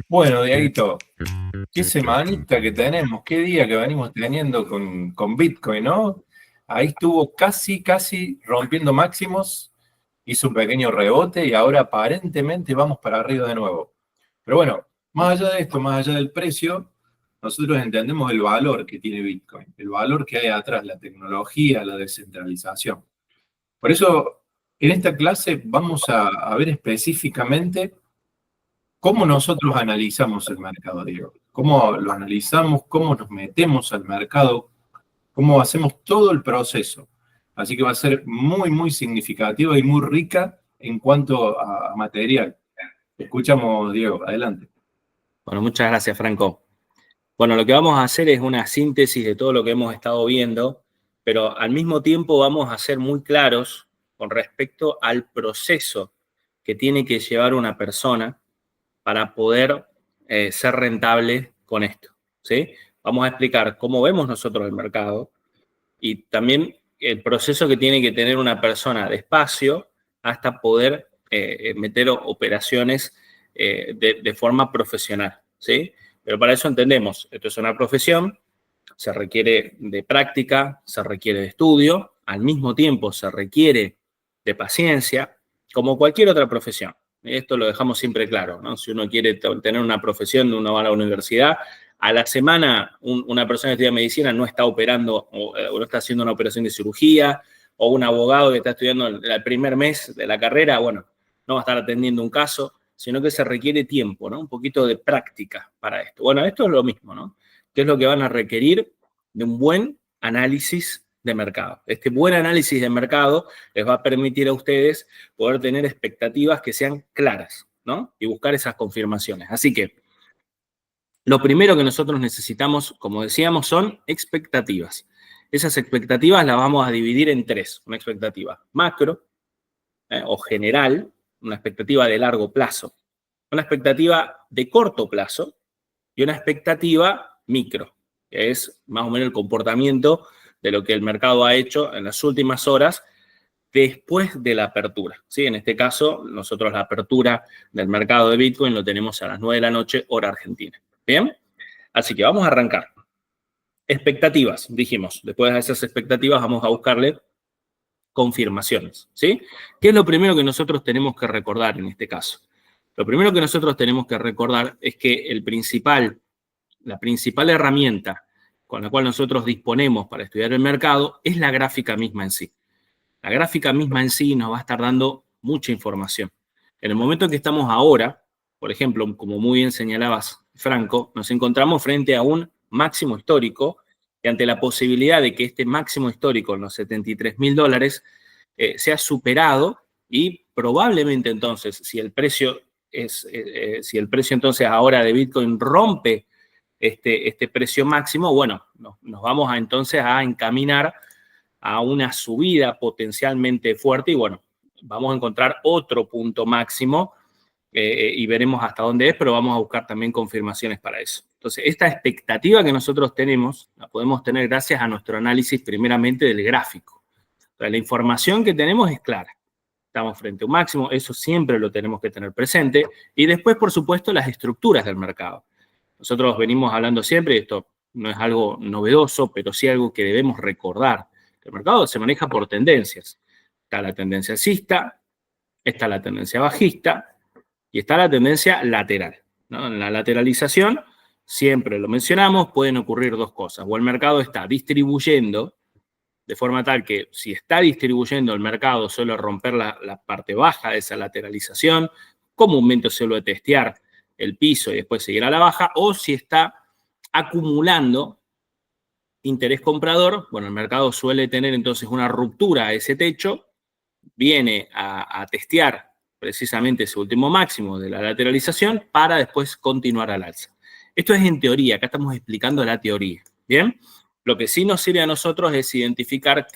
Bueno, Dieguito, qué semanita que tenemos, qué día que venimos teniendo con Bitcoin, ¿no? Ahí estuvo casi rompiendo máximos, hizo un pequeño rebote y ahora aparentemente vamos para arriba de nuevo. Pero bueno, más allá de esto, más allá del precio, nosotros entendemos el valor que tiene Bitcoin, el valor que hay atrás, la tecnología, la descentralización. Por eso, en esta clase vamos a ver específicamente cómo nosotros analizamos el mercado, Diego. Cómo lo analizamos, cómo nos metemos al mercado, cómo hacemos todo el proceso. Así que va a ser muy significativa y muy rica en cuanto a material. Escuchamos, Diego, adelante. Bueno, muchas gracias, Franco. Bueno, lo que vamos a hacer es una síntesis de todo lo que hemos estado viendo, pero al mismo tiempo vamos a ser muy claros con respecto al proceso que tiene que llevar una persona para poder ser rentable con esto, ¿sí? Vamos a explicar cómo vemos nosotros el mercado y también el proceso que tiene que tener una persona despacio hasta poder meter operaciones de forma profesional, ¿sí? Pero para eso entendemos, esto es una profesión, se requiere de práctica, se requiere de estudio, al mismo tiempo se requiere de paciencia, como cualquier otra profesión. Esto lo dejamos siempre claro, ¿no? Si uno quiere tener una profesión, uno va a la universidad, a la semana una persona que estudia medicina no está operando o no está haciendo una operación de cirugía, o un abogado que está estudiando el primer mes de la carrera, bueno, no va a estar atendiendo un caso, sino que se requiere tiempo, ¿no? Un poquito de práctica para esto. Bueno, esto es lo mismo, ¿no? ¿Qué es lo que van a requerir? De un buen análisis de mercado. Este buen análisis de mercado les va a permitir a ustedes poder tener expectativas que sean claras, ¿no? Y buscar esas confirmaciones. Así que lo primero que nosotros necesitamos, como decíamos, son expectativas. Esas expectativas las vamos a dividir en tres. Una expectativa macro o general, una expectativa de largo plazo, una expectativa de corto plazo y una expectativa micro, que es más o menos el comportamiento de lo que el mercado ha hecho en las últimas horas después de la apertura, ¿sí? En este caso, nosotros la apertura del mercado de Bitcoin lo tenemos a las 9 de la noche, hora argentina. ¿Bien? Así que vamos a arrancar. Expectativas, dijimos. Después de esas expectativas vamos a buscarle confirmaciones, ¿sí? ¿Qué es lo primero que nosotros tenemos que recordar en este caso? Lo primero que nosotros tenemos que recordar es que la principal herramienta con la cual nosotros disponemos para estudiar el mercado es la gráfica misma en sí. La gráfica misma en sí nos va a estar dando mucha información. En el momento en que estamos ahora, por ejemplo, como muy bien señalabas, Franco, nos encontramos frente a un máximo histórico y ante la posibilidad de que este máximo histórico en los $73.000 sea superado y probablemente entonces, si el precio entonces ahora de Bitcoin rompe este precio máximo, bueno, nos vamos entonces a encaminar a una subida potencialmente fuerte y bueno, vamos a encontrar otro punto máximo y veremos hasta dónde es, pero vamos a buscar también confirmaciones para eso. Entonces, esta expectativa que nosotros tenemos, la podemos tener gracias a nuestro análisis primeramente del gráfico. Entonces, la información que tenemos es clara. Estamos frente a un máximo, eso siempre lo tenemos que tener presente. Y después, por supuesto, las estructuras del mercado. Nosotros venimos hablando siempre, esto no es algo novedoso, pero sí algo que debemos recordar. El mercado se maneja por tendencias. Está la tendencia alcista, está la tendencia bajista y está la tendencia lateral, ¿no? En la lateralización, siempre lo mencionamos, pueden ocurrir dos cosas. O el mercado está distribuyendo de forma tal que si está distribuyendo el mercado suele romper la parte baja de esa lateralización, comúnmente suele testear el piso y después seguir a la baja, o si está acumulando interés comprador, bueno, el mercado suele tener entonces una ruptura a ese techo, viene a testear precisamente ese último máximo de la lateralización para después continuar al alza. Esto es en teoría, acá estamos explicando la teoría, ¿bien? Lo que sí nos sirve a nosotros es identificar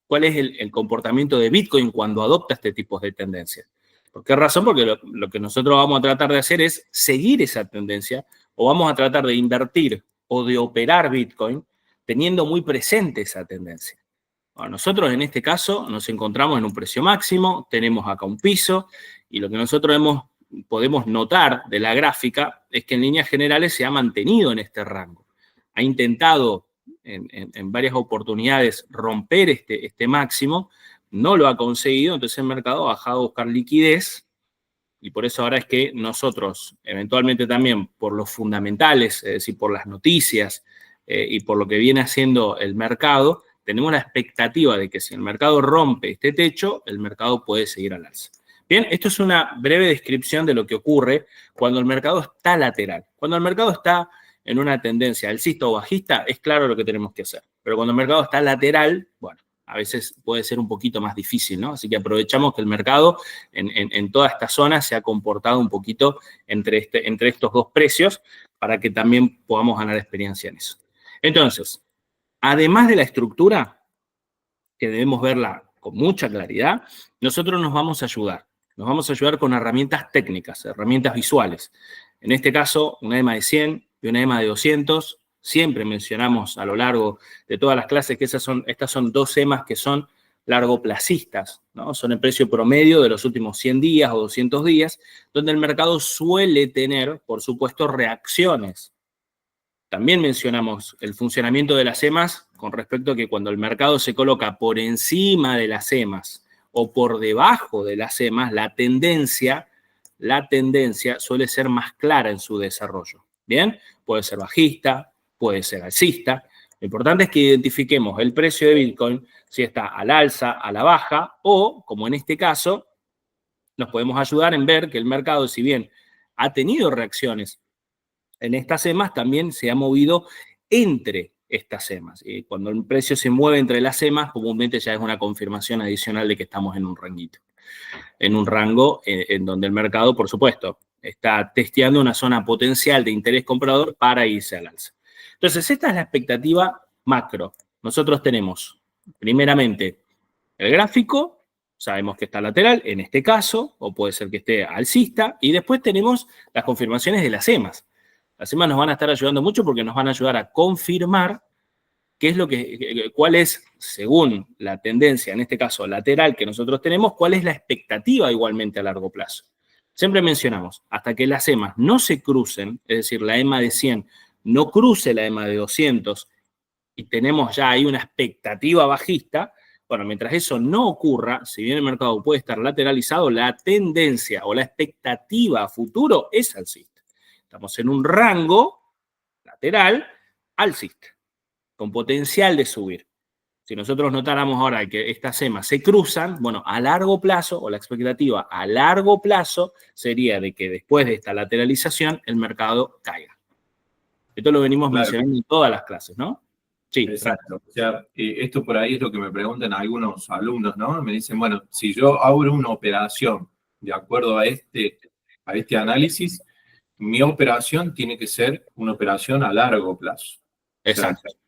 cuál es el comportamiento de Bitcoin cuando adopta este tipo de tendencias. ¿Por qué razón? Porque lo que nosotros vamos a tratar de hacer es seguir esa tendencia o vamos a tratar de invertir o de operar Bitcoin teniendo muy presente esa tendencia. Bueno, nosotros en este caso nos encontramos en un precio máximo, tenemos acá un piso, y lo que nosotros podemos notar de la gráfica es que en líneas generales se ha mantenido en este rango. Ha intentado en varias oportunidades romper este máximo, no lo ha conseguido, entonces el mercado ha bajado a buscar liquidez, y por eso ahora es que nosotros, eventualmente también por los fundamentales, es decir, por las noticias y por lo que viene haciendo el mercado, tenemos la expectativa de que si el mercado rompe este techo, el mercado puede seguir al alza. Bien, esto es una breve descripción de lo que ocurre cuando el mercado está lateral. Cuando el mercado está en una tendencia alcista o bajista, es claro lo que tenemos que hacer. Pero cuando el mercado está lateral, bueno, a veces puede ser un poquito más difícil, ¿no? Así que aprovechamos que el mercado en toda esta zona se ha comportado un poquito entre estos dos precios para que también podamos ganar experiencia en eso. Entonces, además de la estructura, que debemos verla con mucha claridad, nosotros nos vamos a ayudar. Nos vamos a ayudar con herramientas técnicas, herramientas visuales. En este caso, una EMA de 100 y una EMA de 200. Siempre mencionamos a lo largo de todas las clases que estas son dos EMAs que son largoplacistas, ¿no? Son el precio promedio de los últimos 100 días o 200 días, donde el mercado suele tener, por supuesto, reacciones. También mencionamos el funcionamiento de las EMAs con respecto a que cuando el mercado se coloca por encima de las EMAs o por debajo de las EMAs, la tendencia suele ser más clara en su desarrollo. ¿Bien? Puede ser bajista, puede ser alcista. Lo importante es que identifiquemos el precio de Bitcoin si está al alza, a la baja, o, como en este caso, nos podemos ayudar en ver que el mercado, si bien ha tenido reacciones en estas EMAs, también se ha movido entre estas EMAs. Y cuando el precio se mueve entre las EMAs, comúnmente ya es una confirmación adicional de que estamos en un ranguito, en un rango en donde el mercado, por supuesto, está testeando una zona potencial de interés comprador para irse al alza. Entonces, esta es la expectativa macro. Nosotros tenemos, primeramente, el gráfico, sabemos que está lateral, en este caso, o puede ser que esté alcista, y después tenemos las confirmaciones de las EMAs. Las EMAs nos van a estar ayudando mucho porque nos van a ayudar a confirmar cuál es, según la tendencia, en este caso lateral que nosotros tenemos, cuál es la expectativa igualmente a largo plazo. Siempre mencionamos, hasta que las EMAs no se crucen, es decir, la EMA de 100 no cruce la EMA de 200 y tenemos ya ahí una expectativa bajista, bueno, mientras eso no ocurra, si bien el mercado puede estar lateralizado, la tendencia o la expectativa a futuro es alcista. Estamos en un rango lateral alcista, con potencial de subir. Si nosotros notáramos ahora que estas EMAs se cruzan, bueno, a largo plazo, o la expectativa a largo plazo sería de que después de esta lateralización el mercado caiga. Esto lo venimos mencionando en todas las clases, ¿no? Sí. Exacto. O sea, esto por ahí es lo que me preguntan algunos alumnos, ¿no? Me dicen, bueno, si yo abro una operación de acuerdo a este análisis, mi operación tiene que ser una operación a largo plazo. Exacto. O sea,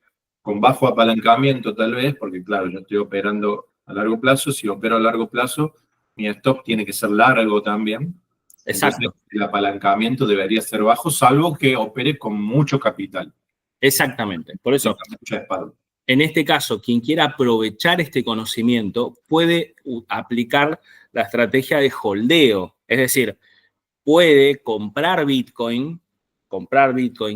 con bajo apalancamiento tal vez, porque claro, yo estoy operando a largo plazo. Si opero a largo plazo, mi stop tiene que ser largo también. Exacto. Entonces, el apalancamiento debería ser bajo, salvo que opere con mucho capital. Exactamente. Por eso, en este caso, quien quiera aprovechar este conocimiento puede aplicar la estrategia de holdeo. Es decir, puede comprar Bitcoin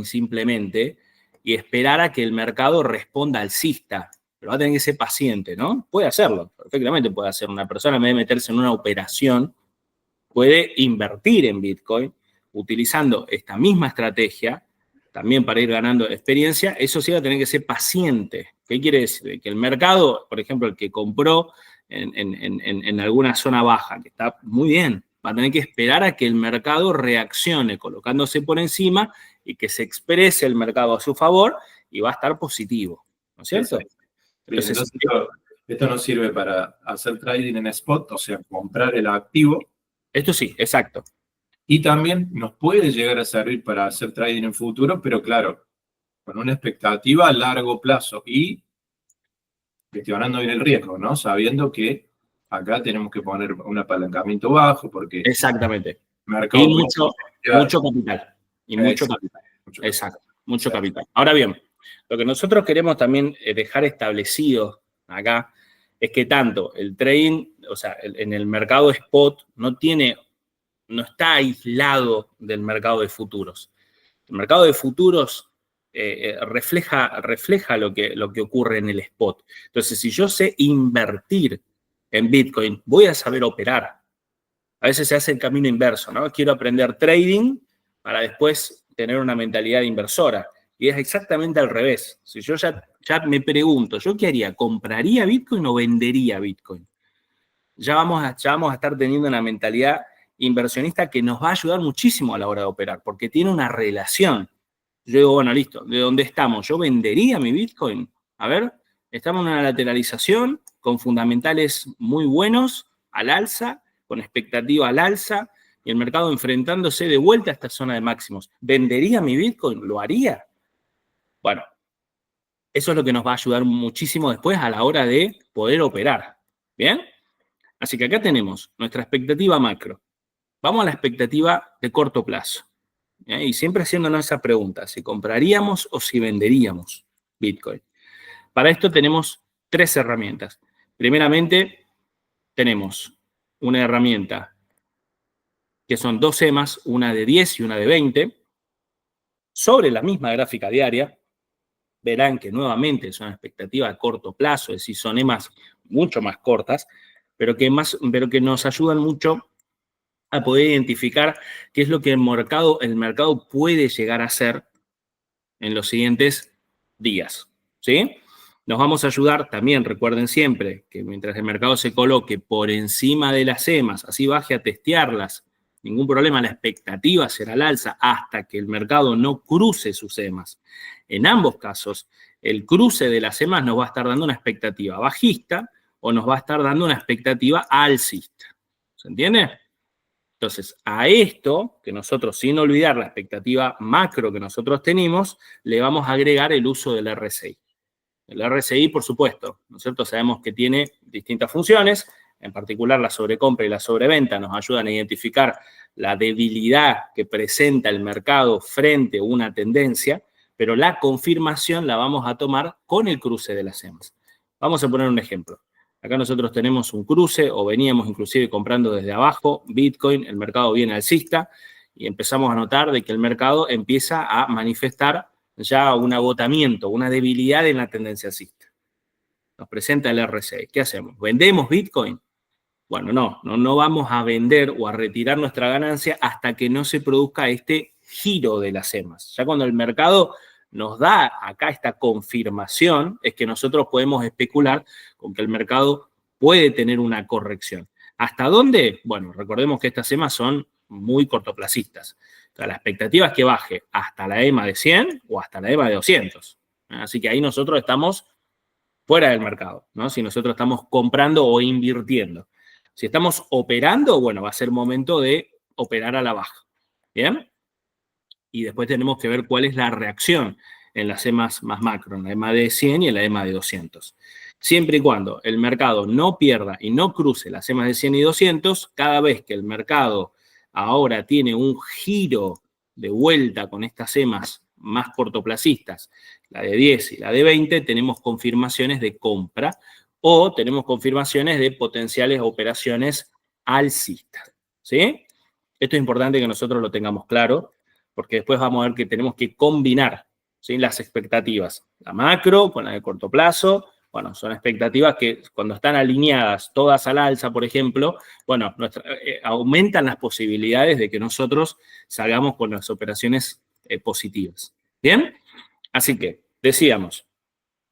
simplemente y esperar a que el mercado responda alcista. Pero va a tener que ser paciente, ¿no? Puede hacerlo, perfectamente puede hacer. Una persona, en vez de meterse en una operación, puede invertir en Bitcoin utilizando esta misma estrategia, también para ir ganando experiencia. Eso sí va a tener que ser paciente. ¿Qué quiere decir? Que el mercado, por ejemplo, el que compró en alguna zona baja, que está muy bien, va a tener que esperar a que el mercado reaccione colocándose por encima y que se exprese el mercado a su favor y va a estar positivo, ¿no es cierto? Entonces esto nos sirve para hacer trading en spot, o sea, comprar el activo. Esto sí, exacto. Y también nos puede llegar a servir para hacer trading en futuro, pero claro, con una expectativa a largo plazo y gestionando bien el riesgo, ¿no? Sabiendo que acá tenemos que poner un apalancamiento bajo porque... Exactamente. Mercado y mucho capital. Y mucho capital. Exacto, mucho capital. Ahora bien, lo que nosotros queremos también dejar establecido acá es que tanto el trading, o sea, en el mercado spot no está aislado del mercado de futuros. El mercado de futuros refleja lo que ocurre en el spot. Entonces, si yo sé invertir en Bitcoin, voy a saber operar. A veces se hace el camino inverso, ¿no? Quiero aprender trading para después tener una mentalidad inversora. Y es exactamente al revés. Si yo ya me pregunto, ¿yo qué haría? ¿Compraría Bitcoin o vendería Bitcoin? Ya vamos a estar teniendo una mentalidad inversionista que nos va a ayudar muchísimo a la hora de operar, porque tiene una relación. Yo digo, bueno, listo, ¿de dónde estamos? ¿Yo vendería mi Bitcoin? A ver, estamos en una lateralización con fundamentales muy buenos, al alza, con expectativa al alza, y el mercado enfrentándose de vuelta a esta zona de máximos. ¿Vendería mi Bitcoin? ¿Lo haría? Bueno, eso es lo que nos va a ayudar muchísimo después a la hora de poder operar. ¿Bien? Así que acá tenemos nuestra expectativa macro. Vamos a la expectativa de corto plazo. Y siempre haciéndonos esa pregunta, si compraríamos o si venderíamos Bitcoin. Para esto tenemos 3 herramientas. Primeramente, tenemos una herramienta que son 2 EMAs, una de 10 y una de 20, sobre la misma gráfica diaria. Verán que nuevamente es una expectativa a corto plazo, es decir, son EMAs mucho más cortas, pero que nos ayudan mucho a poder identificar qué es lo que el mercado puede llegar a hacer en los siguientes días, ¿sí? Nos vamos a ayudar también, recuerden siempre, que mientras el mercado se coloque por encima de las EMAs, así baje a testearlas, ningún problema, la expectativa será al alza hasta que el mercado no cruce sus EMAs. En ambos casos, el cruce de las EMAs nos va a estar dando una expectativa bajista o nos va a estar dando una expectativa alcista. ¿Se entiende? Entonces, a esto, que nosotros, sin olvidar la expectativa macro que nosotros tenemos, le vamos a agregar el uso del RSI. El RSI, por supuesto, ¿no es cierto? Sabemos que tiene distintas funciones, en particular la sobrecompra y la sobreventa nos ayudan a identificar la debilidad que presenta el mercado frente a una tendencia, pero la confirmación la vamos a tomar con el cruce de las EMAs. Vamos a poner un ejemplo. Acá nosotros tenemos un cruce o veníamos inclusive comprando desde abajo Bitcoin, el mercado viene alcista y empezamos a notar de que el mercado empieza a manifestar ya un agotamiento, una debilidad en la tendencia alcista. Nos presenta el RSI. ¿Qué hacemos? ¿Vendemos Bitcoin? Bueno, no vamos a vender o a retirar nuestra ganancia hasta que no se produzca este giro de las EMAs. Ya cuando el mercado nos da acá esta confirmación, es que nosotros podemos especular con que el mercado puede tener una corrección. ¿Hasta dónde? Bueno, recordemos que estas EMAs son muy cortoplacistas. O sea, la expectativa es que baje hasta la EMA de 100 o hasta la EMA de 200. Así que ahí nosotros estamos fuera del mercado, ¿no? Si nosotros estamos comprando o invirtiendo. Si estamos operando, bueno, va a ser momento de operar a la baja. ¿Bien? Y después tenemos que ver cuál es la reacción en las EMAs más macro, en la EMA de 100 y en la EMA de 200. Siempre y cuando el mercado no pierda y no cruce las EMAs de 100 y 200, cada vez que el mercado ahora tiene un giro de vuelta con estas EMAs más cortoplacistas, la de 10 y la de 20, tenemos confirmaciones de compra o tenemos confirmaciones de potenciales operaciones alcistas, ¿sí? Esto es importante que nosotros lo tengamos claro, porque después vamos a ver que tenemos que combinar, ¿sí?, las expectativas, la macro con la de corto plazo. Bueno, son expectativas que cuando están alineadas todas al alza, por ejemplo, bueno, aumentan las posibilidades de que nosotros salgamos con las operaciones positivas. ¿Bien? Así que, decíamos,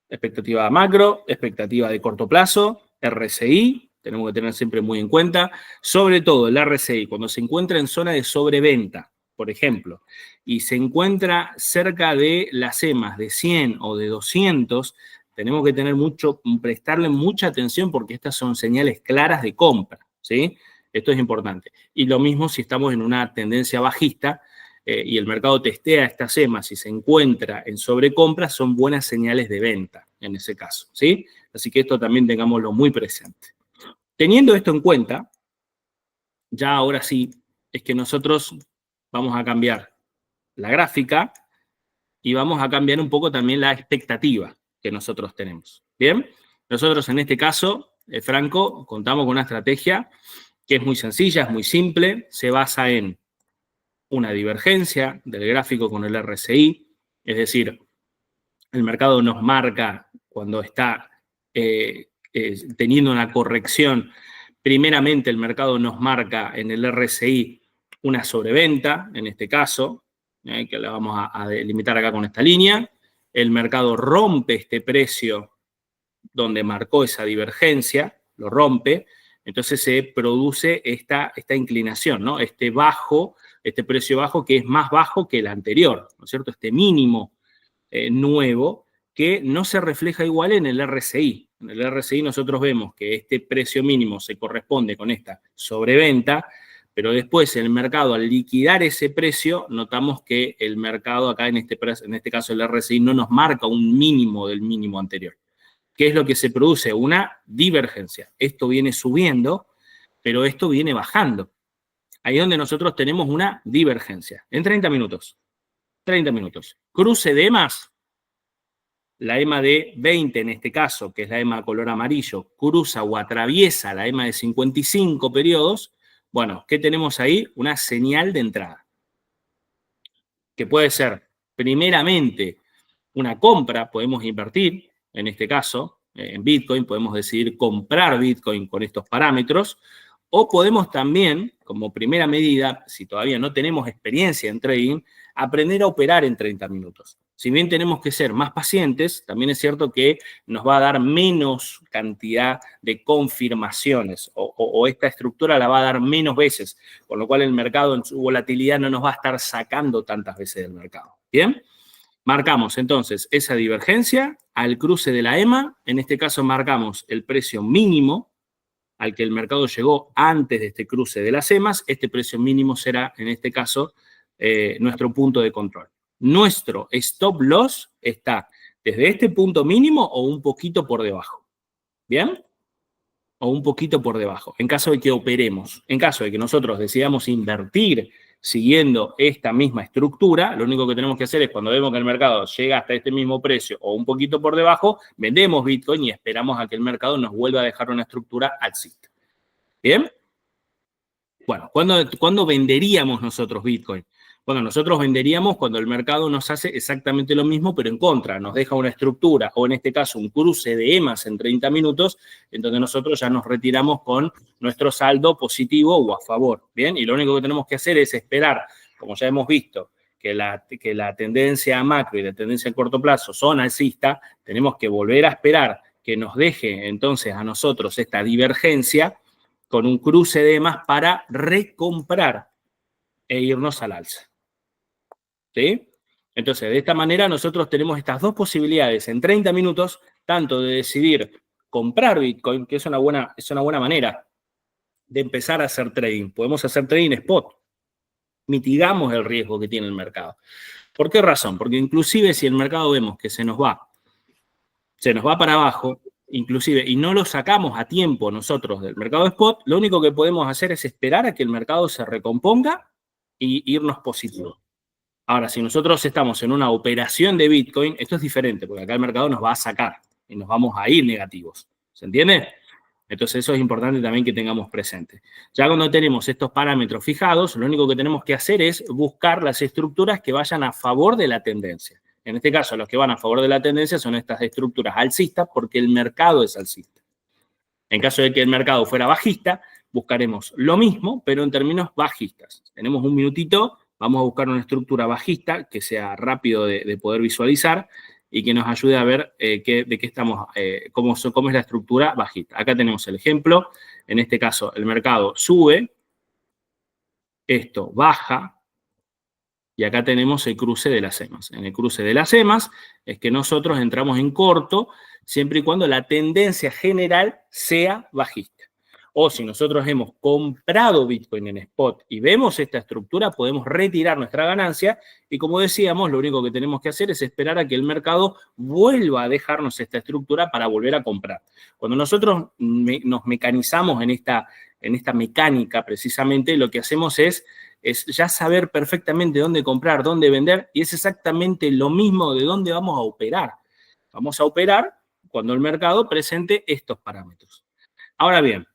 expectativa macro, expectativa de corto plazo, RSI, tenemos que tener siempre muy en cuenta, sobre todo el RSI, cuando se encuentra en zona de sobreventa, por ejemplo, y se encuentra cerca de las EMAs de 100 o de 200, tenemos que prestarle mucha atención porque estas son señales claras de compra, ¿sí? Esto es importante. Y lo mismo si estamos en una tendencia bajista y el mercado testea estas EMAs y se encuentra en sobrecompra, son buenas señales de venta en ese caso, ¿sí? Así que esto también tengámoslo muy presente. Teniendo esto en cuenta, ya ahora sí, es que nosotros vamos a cambiar la gráfica y vamos a cambiar un poco también la expectativa que nosotros tenemos. ¿Bien? Nosotros en este caso Franco, contamos con una estrategia que es muy sencilla, es muy simple, se basa en una divergencia del gráfico con el RSI, es decir, el mercado nos marca cuando está teniendo una corrección. Primeramente, el mercado nos marca en el RSI una sobreventa, en este caso, que la vamos a delimitar acá con esta línea. El mercado rompe este precio donde marcó esa divergencia, lo rompe, entonces se produce esta inclinación, ¿no? Este precio bajo que es más bajo que el anterior, ¿no es cierto? Este mínimo nuevo que no se refleja igual en el RSI. En el RSI nosotros vemos que este precio mínimo se corresponde con esta sobreventa, pero después el mercado, al liquidar ese precio, notamos que el mercado acá, en este caso el RSI, no nos marca un mínimo del mínimo anterior. ¿Qué es lo que se produce? Una divergencia. Esto viene subiendo, pero esto viene bajando. Ahí es donde nosotros tenemos una divergencia. En 30 minutos. 30 minutos. Cruce de EMAs. La EMA de 20 en este caso, que es la EMA color amarillo, cruza o atraviesa la EMA de 55 periodos. Bueno, ¿qué tenemos ahí? Una señal de entrada. Que puede ser, primeramente, una compra, podemos invertir, en este caso, en Bitcoin, podemos decidir comprar Bitcoin con estos parámetros, o podemos también, como primera medida, si todavía no tenemos experiencia en trading, aprender a operar en 30 minutos. Si bien tenemos que ser más pacientes, también es cierto que nos va a dar menos cantidad de confirmaciones o esta estructura la va a dar menos veces, con lo cual el mercado en su volatilidad no nos va a estar sacando tantas veces del mercado. ¿Bien? Marcamos entonces esa divergencia al cruce de la EMA. En este caso marcamos el precio mínimo al que el mercado llegó antes de este cruce de las EMAs. Este precio mínimo será, en este caso, nuestro punto de control. Nuestro stop loss está desde este punto mínimo o un poquito por debajo. ¿Bien? O un poquito por debajo. En caso de que operemos, en caso de que nosotros decidamos invertir siguiendo esta misma estructura, lo único que tenemos que hacer es cuando vemos que el mercado llega hasta este mismo precio o un poquito por debajo, vendemos Bitcoin y esperamos a que el mercado nos vuelva a dejar una estructura alcista. ¿Bien? Bueno, ¿cuándo venderíamos nosotros Bitcoin? Bueno, nosotros venderíamos cuando el mercado nos hace exactamente lo mismo, pero en contra. Nos deja una estructura, o en este caso un cruce de EMAs en 30 minutos, en donde nosotros ya nos retiramos con nuestro saldo positivo o a favor. ¿Bien? Y lo único que tenemos que hacer es esperar, como ya hemos visto, que la tendencia a macro y la tendencia a corto plazo son alcistas, tenemos que volver a esperar que nos deje entonces a nosotros esta divergencia con un cruce de EMAs para recomprar e irnos al alza. ¿Sí? Entonces, de esta manera nosotros tenemos estas dos posibilidades en 30 minutos, tanto de decidir comprar Bitcoin, que es una buena manera de empezar a hacer trading. Podemos hacer trading spot. Mitigamos el riesgo que tiene el mercado. ¿Por qué razón? Porque inclusive si el mercado vemos que se nos va para abajo, inclusive, y no lo sacamos a tiempo nosotros del mercado spot, lo único que podemos hacer es esperar a que el mercado se recomponga y irnos positivo. Ahora, si nosotros estamos en una operación de Bitcoin, esto es diferente, porque acá el mercado nos va a sacar y nos vamos a ir negativos. ¿Se entiende? Entonces, eso es importante también que tengamos presente. Ya cuando tenemos estos parámetros fijados, lo único que tenemos que hacer es buscar las estructuras que vayan a favor de la tendencia. En este caso, los que van a favor de la tendencia son estas estructuras alcistas, porque el mercado es alcista. En caso de que el mercado fuera bajista, buscaremos lo mismo, pero en términos bajistas. Tenemos un minutito. Vamos a buscar una estructura bajista que sea rápido de poder visualizar y que nos ayude a ver cómo es la estructura bajista. Acá tenemos el ejemplo. En este caso, el mercado sube, esto baja, y acá tenemos el cruce de las EMAs. En el cruce de las EMAs es que nosotros entramos en corto siempre y cuando la tendencia general sea bajista. O si nosotros hemos comprado Bitcoin en spot y vemos esta estructura, podemos retirar nuestra ganancia y, como decíamos, lo único que tenemos que hacer es esperar a que el mercado vuelva a dejarnos esta estructura para volver a comprar. Cuando nosotros nos mecanizamos en esta mecánica, precisamente, lo que hacemos es ya saber perfectamente dónde comprar, dónde vender, y es exactamente lo mismo de dónde vamos a operar. Vamos a operar cuando el mercado presente estos parámetros. Ahora bien,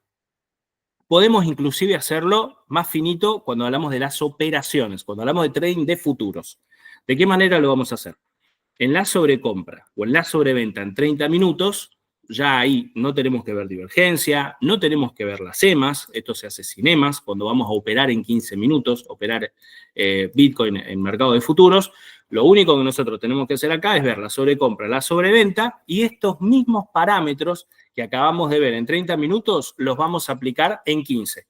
podemos inclusive hacerlo más finito cuando hablamos de las operaciones, cuando hablamos de trading de futuros. ¿De qué manera lo vamos a hacer? En la sobrecompra o en la sobreventa en 30 minutos, ya ahí no tenemos que ver divergencia, no tenemos que ver las EMAs, esto se hace sin EMAs, cuando vamos a operar en 15 minutos, operar Bitcoin en mercado de futuros, lo único que nosotros tenemos que hacer acá es ver la sobrecompra, la sobreventa, y estos mismos parámetros que acabamos de ver en 30 minutos los vamos a aplicar en 15.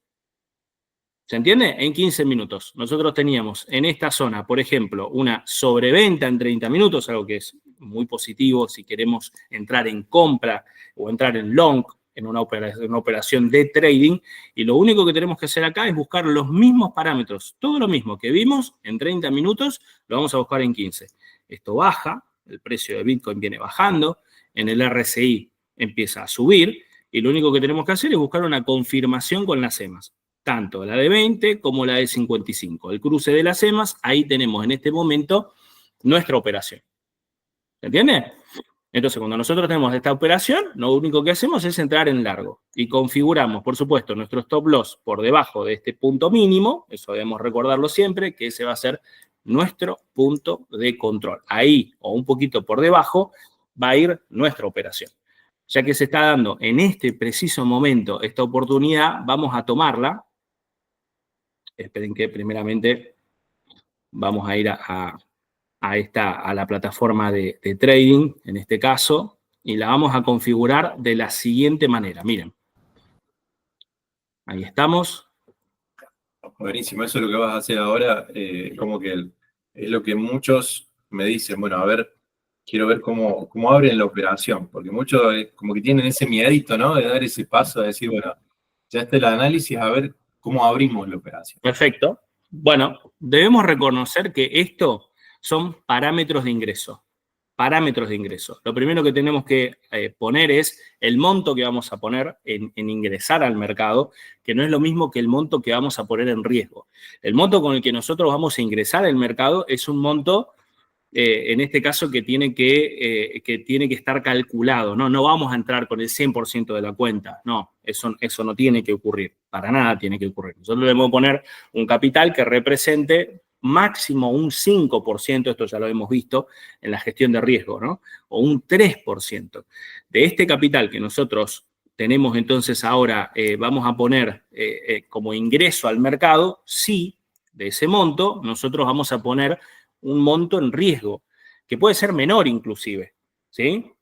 ¿Se entiende? En 15 minutos. Nosotros teníamos en esta zona, por ejemplo, una sobreventa en 30 minutos, algo que es muy positivo si queremos entrar en compra o entrar en long en una operación de trading. Y lo único que tenemos que hacer acá es buscar los mismos parámetros. Todo lo mismo que vimos en 30 minutos, lo vamos a buscar en 15. Esto baja, el precio de Bitcoin viene bajando, en el RSI empieza a subir, y lo único que tenemos que hacer es buscar una confirmación con las EMAs. Tanto la de 20 como la de 55. El cruce de las EMAs, ahí tenemos en este momento nuestra operación. ¿Se entiende? Entonces, cuando nosotros tenemos esta operación, lo único que hacemos es entrar en largo y configuramos, por supuesto, nuestro stop loss por debajo de este punto mínimo. Eso debemos recordarlo siempre, que ese va a ser nuestro punto de control. Ahí, o un poquito por debajo, va a ir nuestra operación. Ya que se está dando en este preciso momento esta oportunidad, vamos a tomarla. Esperen que primeramente vamos a ir a la plataforma de trading, en este caso, y la vamos a configurar de la siguiente manera. Miren. Ahí estamos. Buenísimo, eso es lo que vas a hacer ahora, como que es lo que muchos me dicen, bueno, a ver, quiero ver cómo abren la operación, porque muchos como que tienen ese miedito, ¿no? De dar ese paso, de decir, bueno, ya está el análisis, a ver cómo abrimos la operación. Perfecto. Bueno, debemos reconocer que esto son parámetros de ingreso. Parámetros de ingreso. Lo primero que tenemos que poner es el monto que vamos a poner en ingresar al mercado, que no es lo mismo que el monto que vamos a poner en riesgo. El monto con el que nosotros vamos a ingresar al mercado es un monto, en este caso, que tiene que estar calculado, ¿no? No vamos a entrar con el 100% de la cuenta, no, eso no tiene que ocurrir, para nada tiene que ocurrir. Nosotros debemos poner un capital que represente máximo un 5%, esto ya lo hemos visto en la gestión de riesgo, ¿no? O un 3%. De este capital que nosotros tenemos entonces ahora, vamos a poner como ingreso al mercado, sí, de ese monto, nosotros vamos a poner un monto en riesgo, que puede ser menor inclusive, ¿sí?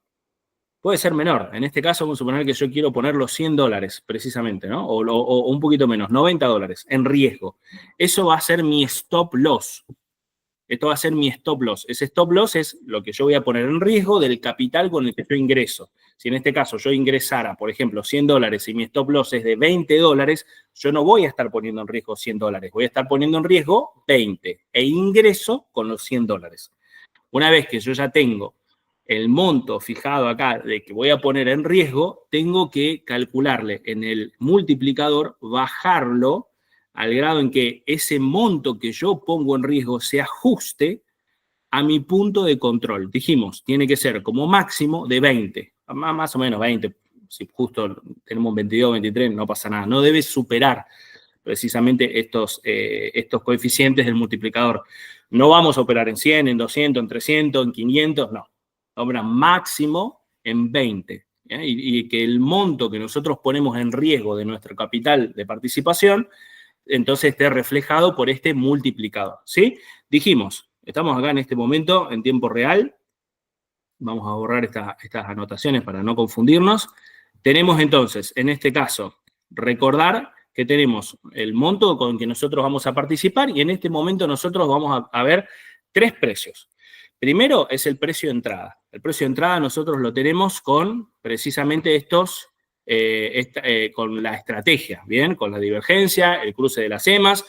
Puede ser menor. En este caso vamos a suponer que yo quiero poner los $100 precisamente, ¿no? O un poquito menos, $90 en riesgo. Eso va a ser mi stop loss. Esto va a ser mi stop loss. Ese stop loss es lo que yo voy a poner en riesgo del capital con el que yo ingreso. Si en este caso yo ingresara, por ejemplo, $100 y mi stop loss es de $20, yo no voy a estar poniendo en riesgo $100. Voy a estar poniendo en riesgo 20 e ingreso con los $100. Una vez que yo ya tengo el monto fijado acá de que voy a poner en riesgo, tengo que calcularle en el multiplicador, bajarlo al grado en que ese monto que yo pongo en riesgo se ajuste a mi punto de control. Dijimos, tiene que ser como máximo de 20, más o menos 20. Si justo tenemos 22, 23, no pasa nada. No debe superar precisamente estos coeficientes del multiplicador. No vamos a operar en 100, en 200, en 300, en 500, no. Obra máximo en 20. Y que el monto que nosotros ponemos en riesgo de nuestro capital de participación, entonces esté reflejado por este multiplicador, ¿sí? Dijimos, estamos acá en este momento en tiempo real. Vamos a borrar estas anotaciones para no confundirnos. Tenemos entonces, en este caso, recordar que tenemos el monto con el que nosotros vamos a participar y en este momento nosotros vamos a ver tres precios. Primero es el precio de entrada. El precio de entrada nosotros lo tenemos con precisamente con la estrategia, ¿bien? Con la divergencia, el cruce de las EMAs.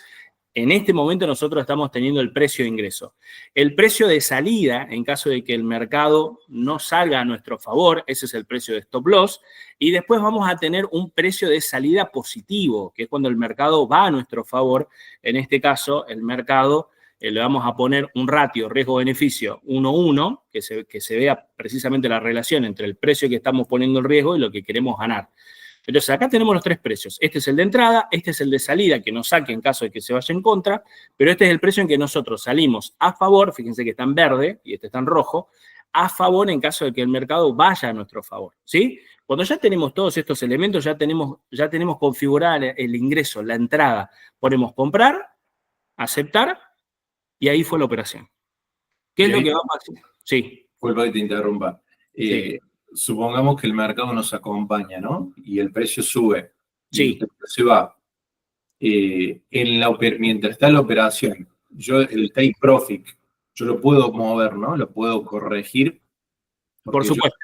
En este momento nosotros estamos teniendo el precio de ingreso. El precio de salida, en caso de que el mercado no salga a nuestro favor, ese es el precio de stop loss. Y después vamos a tener un precio de salida positivo, que es cuando el mercado va a nuestro favor. En este caso, el mercado le vamos a poner un ratio riesgo-beneficio 1:1, que se vea precisamente la relación entre el precio que estamos poniendo en riesgo y lo que queremos ganar. Entonces, acá tenemos los tres precios. Este es el de entrada, este es el de salida, que nos saque en caso de que se vaya en contra, pero este es el precio en que nosotros salimos a favor, fíjense que está en verde y este está en rojo, a favor en caso de que el mercado vaya a nuestro favor, ¿sí? Cuando ya tenemos todos estos elementos, ya tenemos configurada el ingreso, la entrada. Ponemos comprar, aceptar, y ahí fue la operación. ¿Qué es lo que va a pasar? Sí. Vuelvo a que te interrumpa. Sí. Supongamos que el mercado nos acompaña, ¿no? Y el precio sube. Sí. Y el precio va. Mientras está la operación, el take profit, yo lo puedo mover, ¿no? Lo puedo corregir. Por supuesto.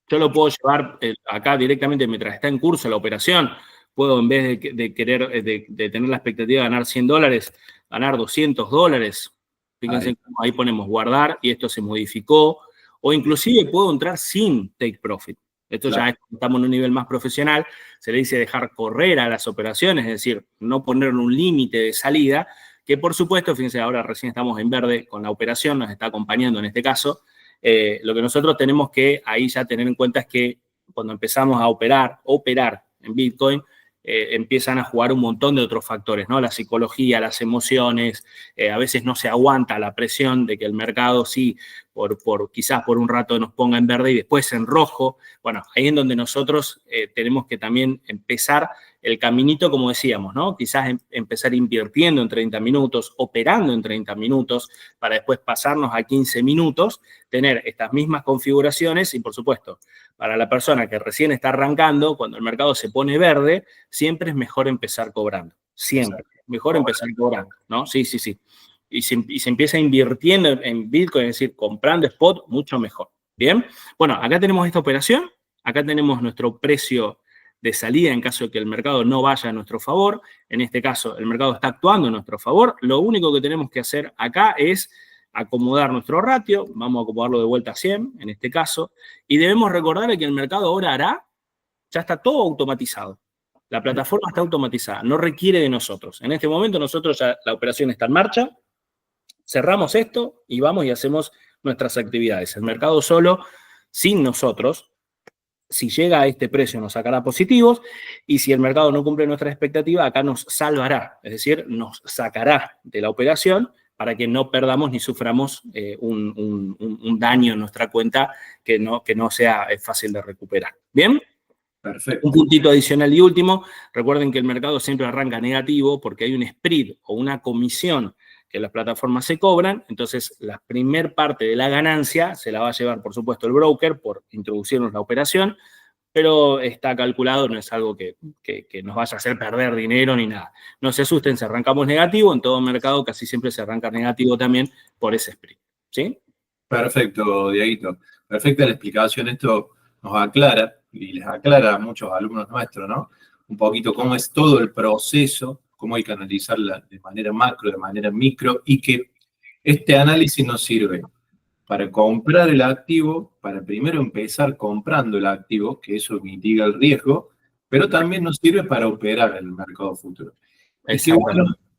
Yo lo puedo llevar acá directamente mientras está en curso la operación. Puedo, en vez de querer, de tener la expectativa de ganar $100, ganar $200. Fíjense cómo ahí ponemos guardar y esto se modificó. O inclusive puedo entrar sin take profit. Esto ya estamos en un nivel más profesional. Se le dice dejar correr a las operaciones, es decir, no poner un límite de salida, que por supuesto, fíjense, ahora recién estamos en verde con la operación, nos está acompañando en este caso. Lo que nosotros tenemos que ahí ya tener en cuenta es que cuando empezamos a operar en Bitcoin, empiezan a jugar un montón de otros factores, ¿no? La psicología, las emociones, a veces no se aguanta la presión de que el mercado sí, quizás por un rato nos ponga en verde y después en rojo. Bueno, ahí es donde nosotros tenemos que también empezar el caminito, como decíamos, ¿no? Quizás empezar invirtiendo en 30 minutos, operando en 30 minutos, para después pasarnos a 15 minutos, tener estas mismas configuraciones y, por supuesto, para la persona que recién está arrancando, cuando el mercado se pone verde, siempre es mejor empezar cobrando. Siempre. Mejor empezar cobrando, ¿no? Sí. Y se empieza invirtiendo en Bitcoin, es decir, comprando spot, mucho mejor. ¿Bien? Bueno, acá tenemos esta operación. Acá tenemos nuestro precio de salida en caso de que el mercado no vaya a nuestro favor. En este caso, el mercado está actuando a nuestro favor. Lo único que tenemos que hacer acá es acomodar nuestro ratio. Vamos a acomodarlo de vuelta a 100, en este caso. Y debemos recordar que el mercado ahora ya está todo automatizado. La plataforma está automatizada, no requiere de nosotros. En este momento nosotros ya la operación está en marcha, cerramos esto y vamos y hacemos nuestras actividades. El mercado solo, sin nosotros, si llega a este precio nos sacará positivos y si el mercado no cumple nuestra expectativa, acá nos salvará, es decir, nos sacará de la operación para que no perdamos ni suframos un daño en nuestra cuenta que no sea fácil de recuperar. ¿Bien? Perfecto. Un puntito adicional y último, recuerden que el mercado siempre arranca negativo porque hay un spread o una comisión que las plataformas se cobran, entonces la primer parte de la ganancia se la va a llevar, por supuesto, el broker por introducirnos la operación, pero está calculado, no es algo que nos vaya a hacer perder dinero ni nada. No se asusten, si arrancamos negativo, en todo mercado casi siempre se arranca negativo también por ese spread, ¿sí? Perfecto, Dieguito. Perfecta la explicación. Esto nos aclara y les aclara a muchos alumnos nuestros, ¿no? Un poquito cómo es todo el proceso, cómo hay que analizarla de manera macro, de manera micro, y que este análisis nos sirve para comprar el activo, para primero empezar comprando el activo, que eso mitiga el riesgo, pero también nos sirve para operar en el mercado futuro.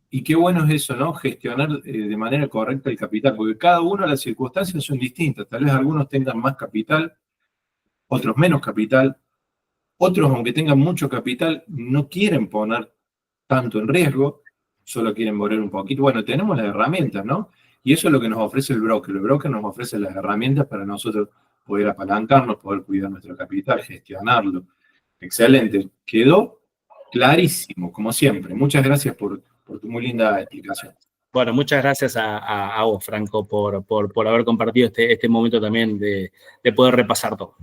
Y qué bueno es eso, ¿no? Gestionar de manera correcta el capital, porque cada uno las circunstancias son distintas. Tal vez algunos tengan más capital, otros menos capital, otros, aunque tengan mucho capital, no quieren poner tanto en riesgo, solo quieren poner un poquito. Bueno, tenemos las herramientas, ¿no? Y eso es lo que nos ofrece el broker. El broker nos ofrece las herramientas para nosotros poder apalancarnos, poder cuidar nuestro capital, gestionarlo. Excelente. Quedó clarísimo, como siempre. Muchas gracias por tu muy linda explicación. Bueno, muchas gracias a vos, Franco, por haber compartido este momento también de poder repasar todo.